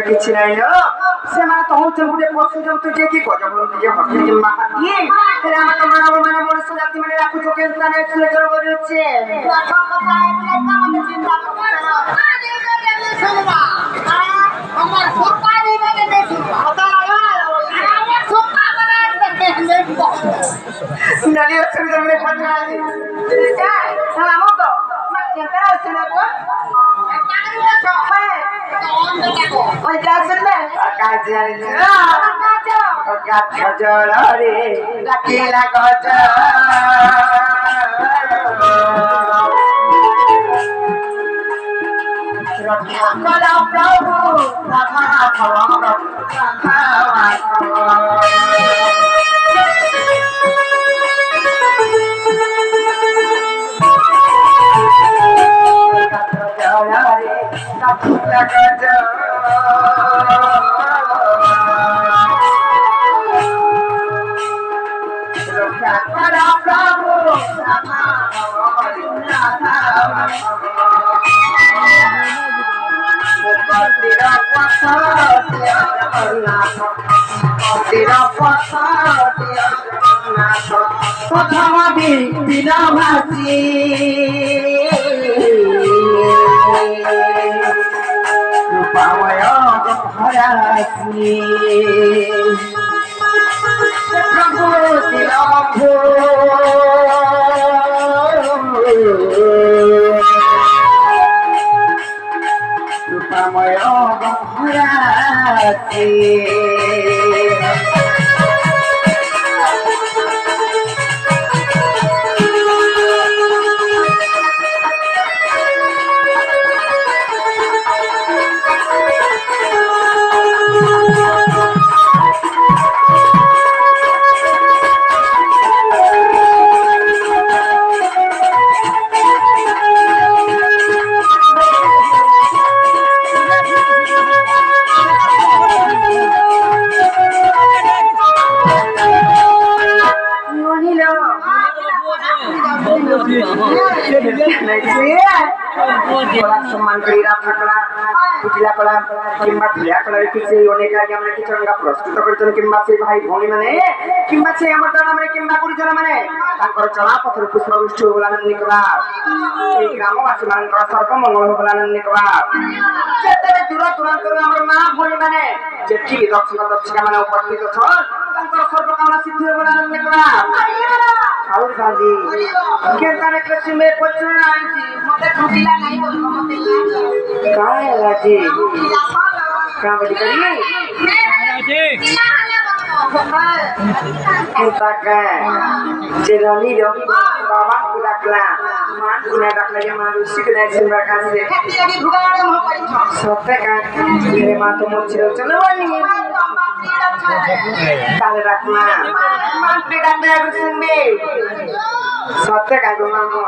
କିଛି ନାହିଁ ସେମାନେ ତ ହଉଛନ୍ତି ଗୋଟେ ପଶୁ ଜନ୍ତୁ ଯେ କି ଗଜ ଯେ ହକି କିମ୍ବା ହାତୀ ହେଲେ ଆମେ ତ ମାନେ ମଣିଷ ଜାତି ମାନେ ରାଖୁଛୁ କେମିତି ମାନେ ସୁରକ୍ଷା କରୁଛେ জলরে ডাকিলা গজ রক্ষা করা প্রভু জলরে ডাকিলা গজ सम्मान करी राखा कला पुतिला कला किंबा भिया कला किसी अनेक आगे हमने किसी रंगा प्रस्तुत करते किंबा से भाई भौणी माने किंबा से हमर दाना माने किंबा गुरुजन माने तांकर चला पथर पुष्पवृष्टि होलानंद निकबा এই গ্রামবাসী মানकर सर्व मंगल होलानंद निकबा যেতে দূর দূরান্ত हमर मां भौणी माने जेठी दक्षिण दक्षिणा माने उपस्थित छ तांकर सर्व कामना सिद्ध होलानंद निकबा और गाजी केताने कृषि में पचना आई थी मते खुदिला नहीं बोल मते काय लाजी का बड़ी करी जी Kita kan jadi dong bawa kudaklah man kuda daklah yang manusia kena sembah kasih sote kan ini matu muncul celawani kalau daklah man kuda daklah bersembi sote kan gumamu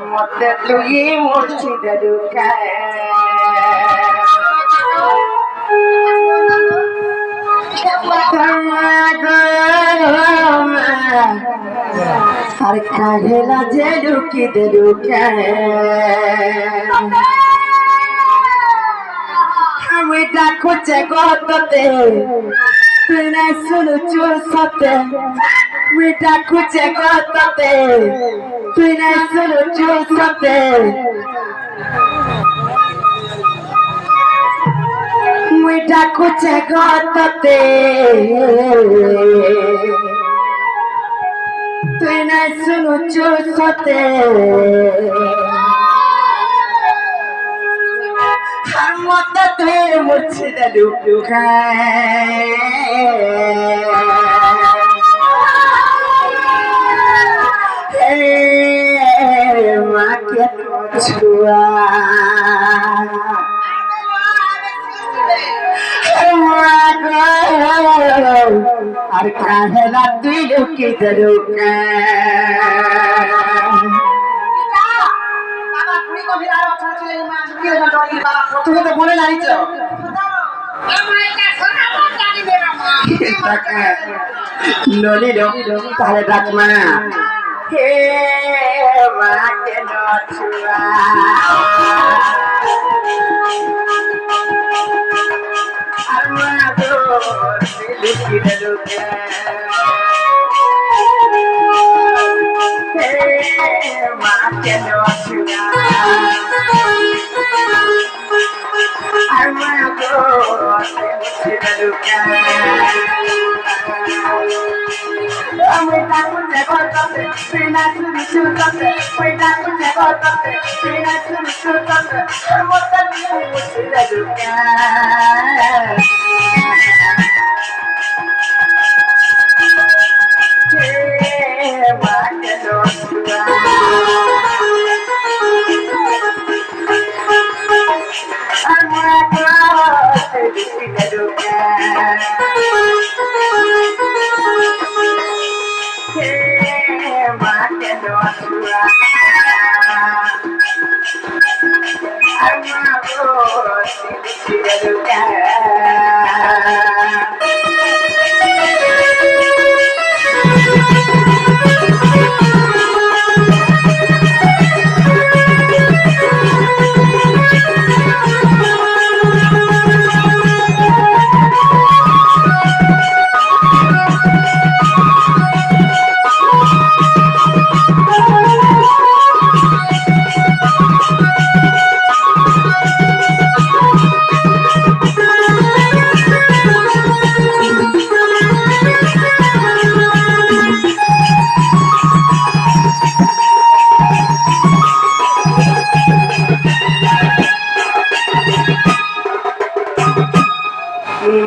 মতে তুই মুর্শিদে ঢুকায় আর কাহেলা যে ঢুকিতে ঢুকায় আমি ডাকুছে গততে তুই না শুনু চুর সতে আমি ডাকুছে গততে তুই না শুনু চুর সতে আমি ডাকুছে গততে তুই না শুনু চুর সতে মতো তুই মুর্শিদে ঢুকায় মাকে ছুয়া আর কাহেলা তুই ঢুকিতে তুমি তো বলে জানিছ নলি তাহলে ডাকমা হে মাকে নছুয়া আর মা তো লুকিয়ে লুকিয়ে হে মাকে নছুয়া আর মা তো লুকিয়ে লুকিয়ে আমি ডাকুছে গততে তুই না শুনি চুরতে ওই ডাকুছে গততে তুই না শুনি চুরতে মতো তুই মুর্শিদে ঢুকায় মাকে নছুয়া আর মা তো লুকিয়ে ঢুকায় মাকে নছুয়া আর মা তো লুকিয়ে ঢুকায়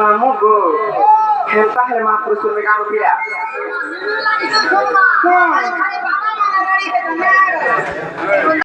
Mamu go, hentak helma pusul megang pira.